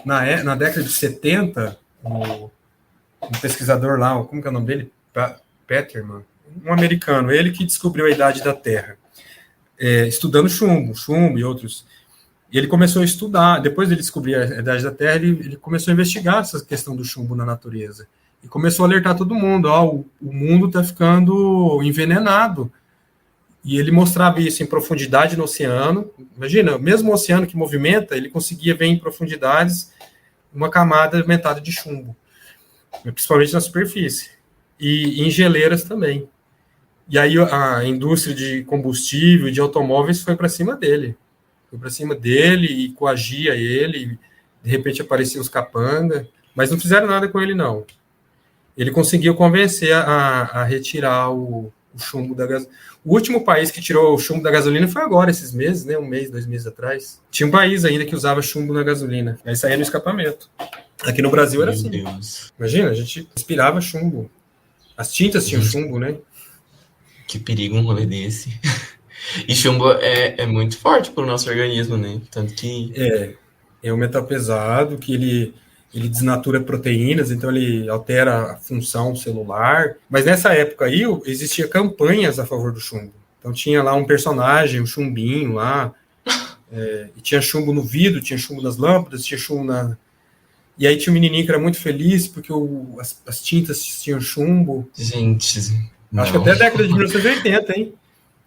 na década de 70, um pesquisador lá, como que é o nome dele? Peterman, um americano, ele que descobriu a idade da Terra, estudando chumbo e outros. E ele começou a estudar, depois de ele descobrir a idade da Terra, ele começou a investigar essa questão do chumbo na natureza. E começou a alertar todo mundo, o mundo está ficando envenenado. E ele mostrava isso em profundidade no oceano. Imagina, mesmo o oceano que movimenta, ele conseguia ver em profundidades uma camada aumentada de chumbo, principalmente na superfície. E em geleiras também. E aí a indústria de combustível, de automóveis, foi para cima dele. Foi para cima dele e coagia ele. De repente apareciam os capanga, mas não fizeram nada com ele, não. Ele conseguiu convencer a retirar o chumbo da gasolina. O último país que tirou o chumbo da gasolina foi agora, esses meses, né? 1 mês, 2 meses atrás. Tinha um país ainda que usava chumbo na gasolina. Aí saía no escapamento. Aqui no Brasil era assim. Deus. Imagina, a gente inspirava chumbo. As tintas tinham chumbo, né? Que perigo um rolê desse. E chumbo é muito forte para o nosso organismo, né? Tanto que... É um metal pesado que ele desnatura proteínas, então ele altera a função celular. Mas nessa época aí, existia campanhas a favor do chumbo. Então tinha lá um personagem, um chumbinho lá, e tinha chumbo no vidro, tinha chumbo nas lâmpadas, tinha chumbo na... E aí tinha um menininho que era muito feliz porque as tintas tinham chumbo. Gente, não. Acho que até a década de 1980, hein?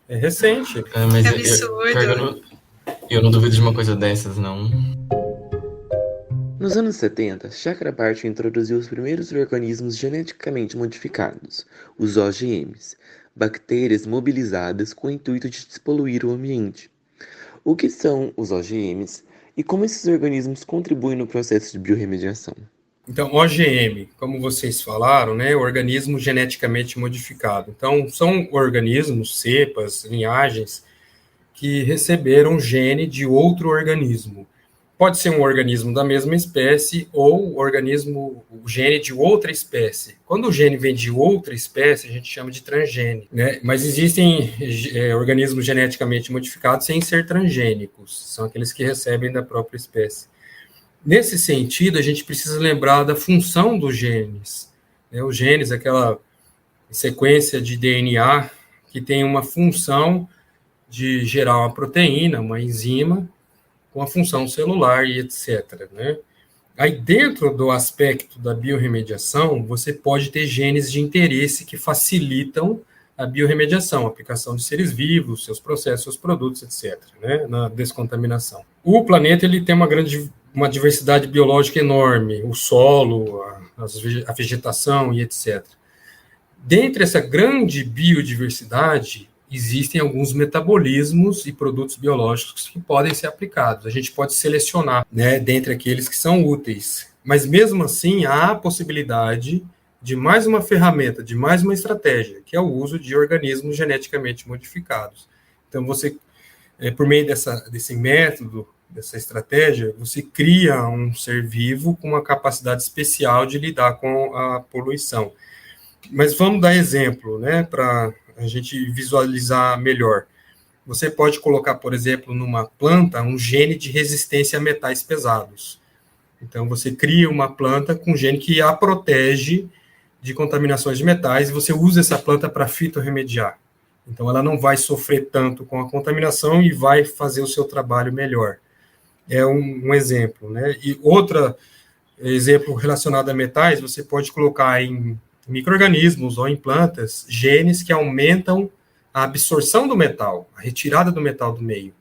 É recente. Mas Que absurdo. Eu não duvido de uma coisa dessas, não. Nos anos 70, Chakrabarty introduziu os primeiros organismos geneticamente modificados, os OGMs, bactérias mobilizadas com o intuito de despoluir o ambiente. O que são os OGMs e como esses organismos contribuem no processo de biorremediação? Então, OGM, como vocês falaram, né, organismo geneticamente modificado. Então, são organismos, cepas, linhagens, que receberam gene de outro organismo. Pode ser um organismo da mesma espécie ou o gene de outra espécie. Quando o gene vem de outra espécie, a gente chama de transgênico, né? Mas existem organismos geneticamente modificados sem ser transgênicos, são aqueles que recebem da própria espécie. Nesse sentido, a gente precisa lembrar da função dos genes. Os genes, aquela sequência de DNA que tem uma função de gerar uma proteína, uma enzima, com a função celular e etc. Né? Aí, dentro do aspecto da biorremediação, você pode ter genes de interesse que facilitam a biorremediação, a aplicação de seres vivos, seus processos, seus produtos, etc., né? Na descontaminação. O planeta ele tem uma diversidade biológica enorme, o solo, a vegetação e etc. Dentre essa grande biodiversidade, existem alguns metabolismos e produtos biológicos que podem ser aplicados. A gente pode selecionar, né, dentre aqueles que são úteis. Mas, mesmo assim, há a possibilidade de mais uma ferramenta, de mais uma estratégia, que é o uso de organismos geneticamente modificados. Então, você, por meio desse método, dessa estratégia, você cria um ser vivo com uma capacidade especial de lidar com a poluição. Mas vamos dar exemplo, né, para a gente visualizar melhor. Você pode colocar, por exemplo, numa planta um gene de resistência a metais pesados. Então, você cria uma planta com gene que a protege de contaminações de metais e você usa essa planta para fitorremediar. Então, ela não vai sofrer tanto com a contaminação e vai fazer o seu trabalho melhor. É um exemplo, né? E outro exemplo relacionado a metais, você pode colocar em micro-organismos ou em plantas, genes que aumentam a absorção do metal, a retirada do metal do meio.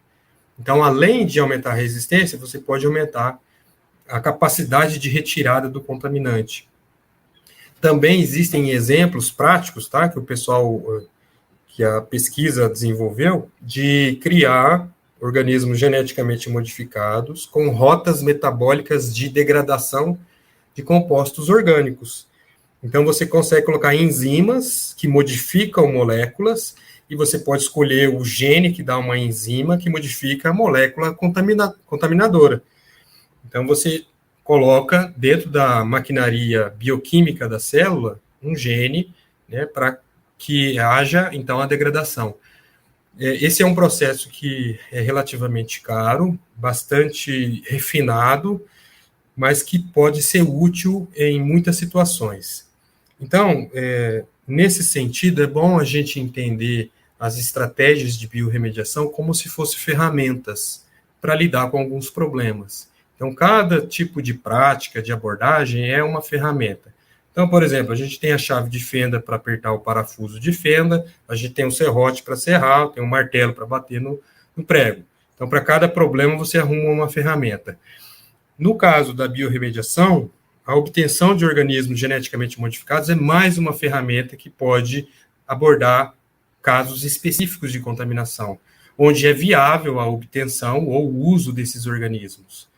Então, além de aumentar a resistência, você pode aumentar a capacidade de retirada do contaminante. Também existem exemplos práticos, tá, que o pessoal, que a pesquisa desenvolveu, de criar organismos geneticamente modificados com rotas metabólicas de degradação de compostos orgânicos. Então, você consegue colocar enzimas que modificam moléculas e você pode escolher o gene que dá uma enzima que modifica a molécula contaminadora. Então, você coloca dentro da maquinaria bioquímica da célula um gene, né, para que haja, então, a degradação. Esse é um processo que é relativamente caro, bastante refinado, mas que pode ser útil em muitas situações. Então, nesse sentido, é bom a gente entender as estratégias de biorremediação como se fossem ferramentas para lidar com alguns problemas. Então, cada tipo de prática, de abordagem, é uma ferramenta. Então, por exemplo, a gente tem a chave de fenda para apertar o parafuso de fenda, a gente tem um serrote para serrar, tem um martelo para bater no prego. Então, para cada problema, você arruma uma ferramenta. No caso da biorremediação, a obtenção de organismos geneticamente modificados é mais uma ferramenta que pode abordar casos específicos de contaminação, onde é viável a obtenção ou o uso desses organismos.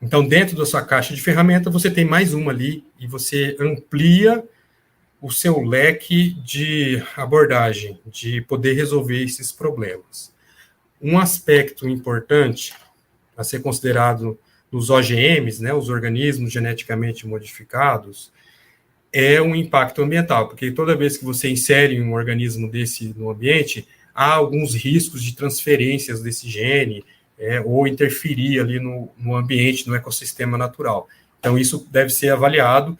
Então, dentro da sua caixa de ferramenta, você tem mais uma ali e você amplia o seu leque de abordagem, de poder resolver esses problemas. Um aspecto importante a ser considerado nos OGMs, né, os organismos geneticamente modificados, é o impacto ambiental, porque toda vez que você insere um organismo desse no ambiente, há alguns riscos de transferências desse gene, ou interferir ali no ambiente, no ecossistema natural. Então, isso deve ser avaliado,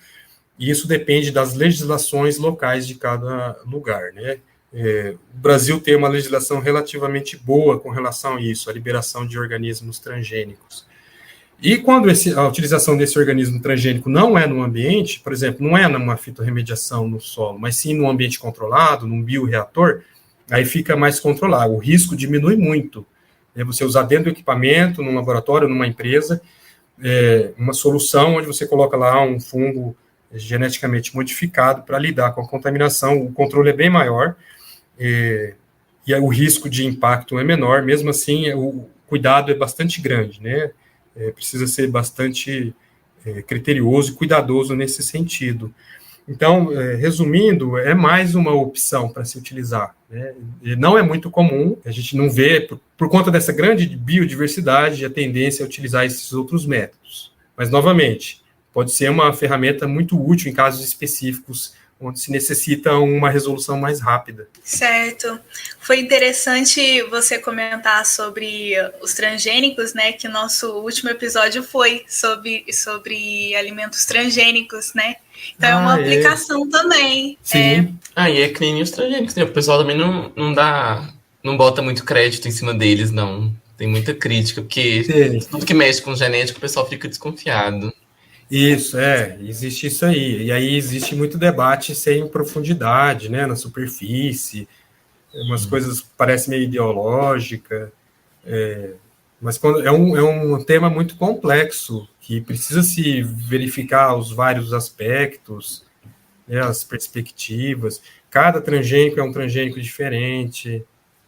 e isso depende das legislações locais de cada lugar, né? O Brasil tem uma legislação relativamente boa com relação a isso, a liberação de organismos transgênicos. E quando a utilização desse organismo transgênico não é no ambiente, por exemplo, não é numa fitorremediação no solo, mas sim num ambiente controlado, num bioreator, aí fica mais controlado, o risco diminui muito. Você usar dentro do equipamento, num laboratório, numa empresa, uma solução onde você coloca lá um fungo geneticamente modificado para lidar com a contaminação, o controle é bem maior, e o risco de impacto é menor, mesmo assim, o cuidado é bastante grande, né? Precisa ser bastante criterioso e cuidadoso nesse sentido. Então, resumindo, é mais uma opção para se utilizar, né? E não é muito comum, a gente não vê, por conta dessa grande biodiversidade, a tendência a utilizar esses outros métodos. Mas, novamente, pode ser uma ferramenta muito útil em casos específicos, onde se necessita uma resolução mais rápida. Certo. Foi interessante você comentar sobre os transgênicos, né? Que o nosso último episódio foi sobre alimentos transgênicos, né? Então é uma aplicação também. Sim. E é que nem os transgênicos, né? O pessoal também não bota muito crédito em cima deles, não. Tem muita crítica, porque tudo que mexe com genética, o pessoal fica desconfiado. Isso, existe isso aí. E aí existe muito debate sem profundidade, né, na superfície, umas coisas parecem meio ideológica, mas é um tema muito complexo, que precisa se verificar os vários aspectos, né, as perspectivas. Cada transgênico é um transgênico diferente,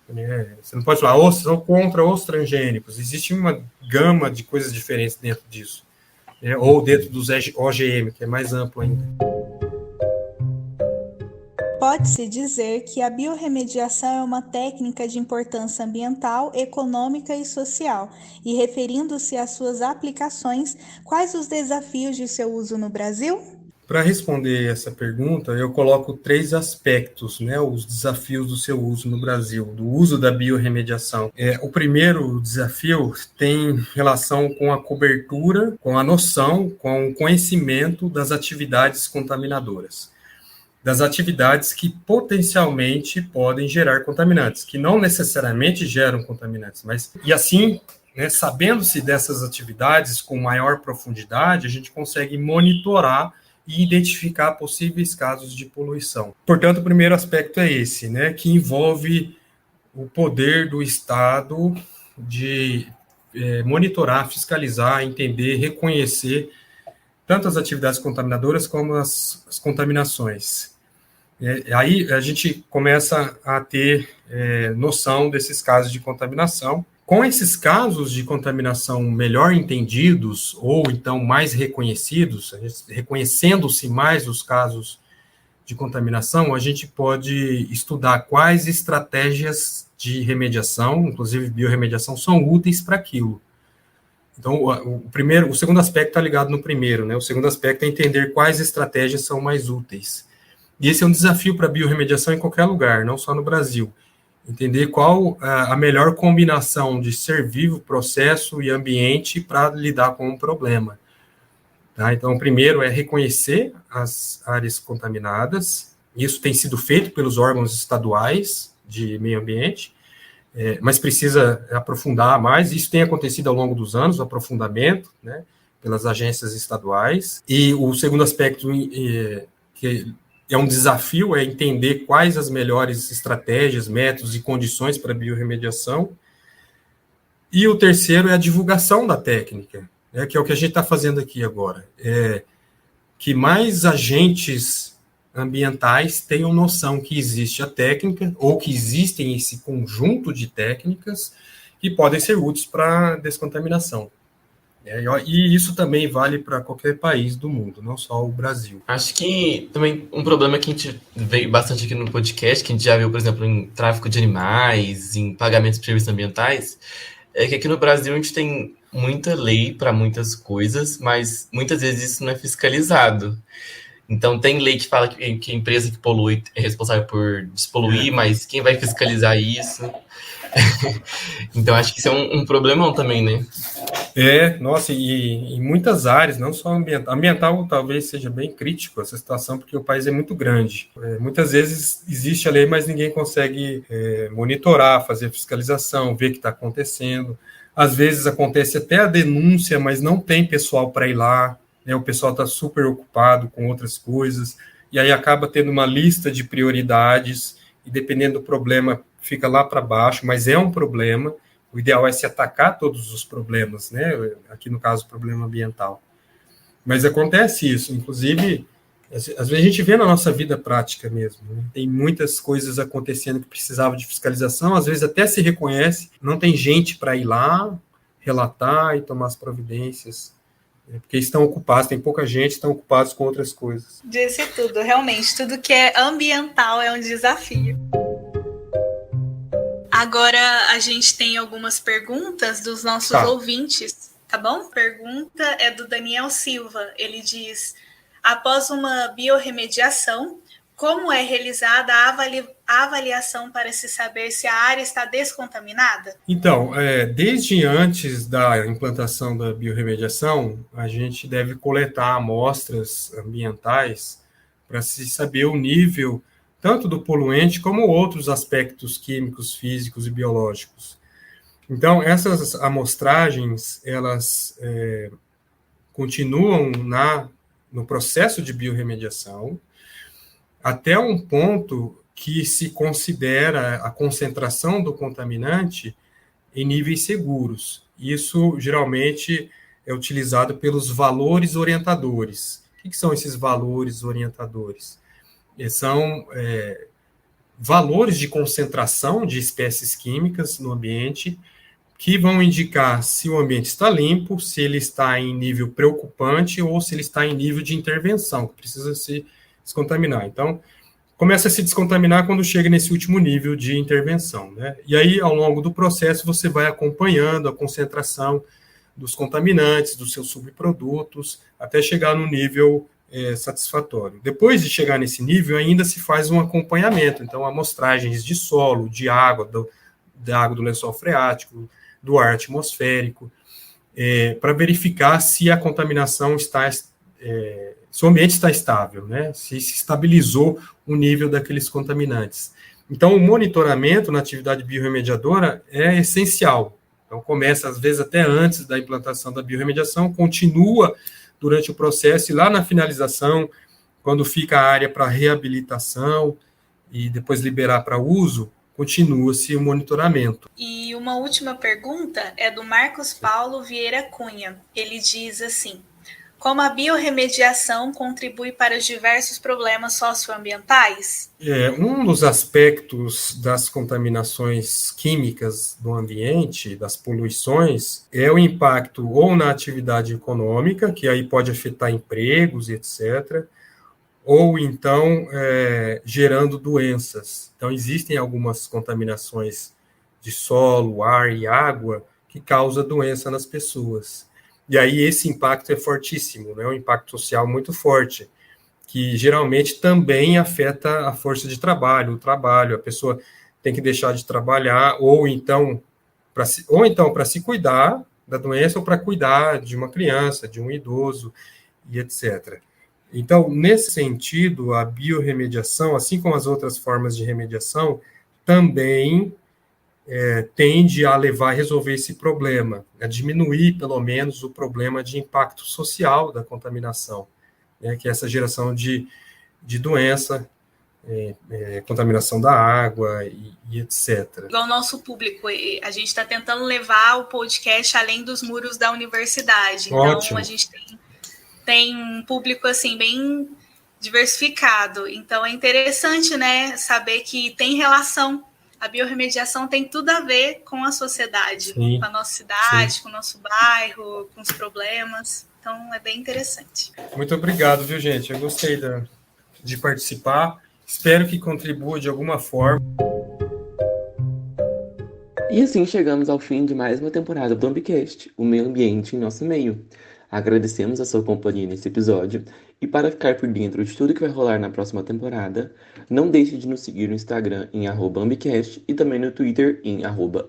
né? Você não pode falar, sou contra os transgênicos. Existe uma gama de coisas diferentes dentro disso. Ou dentro dos OGM, que é mais amplo ainda. Pode-se dizer que a biorremediação é uma técnica de importância ambiental, econômica e social. E referindo-se às suas aplicações, quais os desafios de seu uso no Brasil? Para responder essa pergunta, eu coloco 3 aspectos, né, os desafios do seu uso no Brasil, do uso da biorremediação. O primeiro desafio tem relação com a cobertura, com a noção, com o conhecimento das atividades contaminadoras, das atividades que potencialmente podem gerar contaminantes, que não necessariamente geram contaminantes, e assim, né, sabendo-se dessas atividades com maior profundidade, a gente consegue monitorar e identificar possíveis casos de poluição. Portanto, o primeiro aspecto é esse, né, que envolve o poder do Estado de monitorar, fiscalizar, entender, reconhecer tanto as atividades contaminadoras como as contaminações. Aí a gente começa a ter noção desses casos de contaminação. Com esses casos de contaminação melhor entendidos, ou então mais reconhecidos, reconhecendo-se mais os casos de contaminação, a gente pode estudar quais estratégias de remediação, inclusive biorremediação, são úteis para aquilo. Então, o segundo aspecto está ligado no primeiro, né? O segundo aspecto é entender quais estratégias são mais úteis. E esse é um desafio para a biorremediação em qualquer lugar, não só no Brasil. Entender qual a melhor combinação de ser vivo, processo e ambiente para lidar com um problema. Tá? Então, o primeiro é reconhecer as áreas contaminadas. Isso tem sido feito pelos órgãos estaduais de meio ambiente, mas precisa aprofundar mais. Isso tem acontecido ao longo dos anos, o aprofundamento, né, pelas agências estaduais. E o segundo aspecto que é um desafio, é entender quais as melhores estratégias, métodos e condições para a biorremediação. E o terceiro é a divulgação da técnica, né, que é o que a gente está fazendo aqui agora. Que mais agentes ambientais tenham noção que existe a técnica, ou que existem esse conjunto de técnicas que podem ser úteis para descontaminação. E isso também vale para qualquer país do mundo, não só o Brasil. Acho que também um problema que a gente veio bastante aqui no podcast, que a gente já viu, por exemplo, em tráfico de animais, em pagamentos de serviços ambientais, é que aqui no Brasil a gente tem muita lei para muitas coisas, mas muitas vezes isso não é fiscalizado. Então tem lei que fala que a empresa que polui é responsável por despoluir, mas quem vai fiscalizar isso? Então acho que isso é um problemão também, né? Nossa, e em muitas áreas, não só ambiental. Ambiental talvez seja bem crítico essa situação, porque o país é muito grande. Muitas vezes existe a lei, mas ninguém consegue monitorar, fazer fiscalização, ver o que está acontecendo. Às vezes acontece até a denúncia, mas não tem pessoal para ir lá, né? O pessoal está super ocupado com outras coisas, e aí acaba tendo uma lista de prioridades, e dependendo do problema, fica lá para baixo, mas é um problema. O ideal é se atacar todos os problemas, né? Aqui no caso, o problema ambiental. Mas acontece isso, inclusive, às vezes a gente vê na nossa vida prática mesmo, né? Tem muitas coisas acontecendo que precisavam de fiscalização, às vezes até se reconhece, não tem gente para ir lá, relatar e tomar as providências, né? Porque estão ocupados, tem pouca gente, estão ocupados com outras coisas. Disse tudo, realmente, tudo que é ambiental é um desafio. Agora a gente tem algumas perguntas dos nossos ouvintes, tá bom? Pergunta é do Daniel Silva. Ele diz: após uma biorremediação, como é realizada a avaliação para se saber se a área está descontaminada? Então, desde antes da implantação da biorremediação, a gente deve coletar amostras ambientais para se saber o nível tanto do poluente como outros aspectos químicos, físicos e biológicos. Então, essas amostragens, elas continuam no processo de biorremediação até um ponto que se considera a concentração do contaminante em níveis seguros. Isso, geralmente, é utilizado pelos valores orientadores. O que são esses valores orientadores? São valores de concentração de espécies químicas no ambiente que vão indicar se o ambiente está limpo, se ele está em nível preocupante ou se ele está em nível de intervenção, que precisa se descontaminar. Então, começa a se descontaminar quando chega nesse último nível de intervenção, né? E aí, ao longo do processo, você vai acompanhando a concentração dos contaminantes, dos seus subprodutos, até chegar no nível satisfatório. Depois de chegar nesse nível, ainda se faz um acompanhamento, então amostragens de solo, de água, da água do lençol freático, do ar atmosférico, para verificar se a contaminação está, se o ambiente está estável, né? Se estabilizou o nível daqueles contaminantes. Então, o monitoramento na atividade biorremediadora é essencial. Então, começa, às vezes, até antes da implantação da biorremediação, continua durante o processo, e lá na finalização, quando fica a área para reabilitação e depois liberar para uso, continua-se o monitoramento. E uma última pergunta é do Marcos Paulo Vieira Cunha. Ele diz assim: como a biorremediação contribui para os diversos problemas socioambientais? Um dos aspectos das contaminações químicas do ambiente, das poluições, é o impacto ou na atividade econômica, que aí pode afetar empregos, etc., ou então gerando doenças. Então, existem algumas contaminações de solo, ar e água que causam doença nas pessoas. E aí esse impacto é fortíssimo, né? Um impacto social muito forte, que geralmente também afeta a força de trabalho, o trabalho. A pessoa tem que deixar de trabalhar, ou então para se cuidar da doença, ou para cuidar de uma criança, de um idoso, e etc. Então, nesse sentido, a biorremediação, assim como as outras formas de remediação, também tende a levar a resolver esse problema, a diminuir, pelo menos, o problema de impacto social da contaminação, né, que é essa geração de doença, contaminação da água e etc. Igual o nosso público, a gente está tentando levar o podcast além dos muros da universidade. Então, Ótimo. a gente tem um público assim bem diversificado. Então, é interessante, né, saber que tem relação. A biorremediação tem tudo a ver com a sociedade, Sim, com a nossa cidade, sim. com o nosso bairro, com os problemas. Então, é bem interessante. Muito obrigado, viu, gente? Eu gostei de participar. Espero que contribua de alguma forma. E assim chegamos ao fim de mais uma temporada do Ambicast, o meio ambiente em nosso meio. Agradecemos a sua companhia nesse episódio e para ficar por dentro de tudo que vai rolar na próxima temporada, não deixe de nos seguir no Instagram em @ambicast e também no Twitter em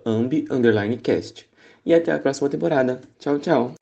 @ambi_cast. E até a próxima temporada. Tchau, tchau!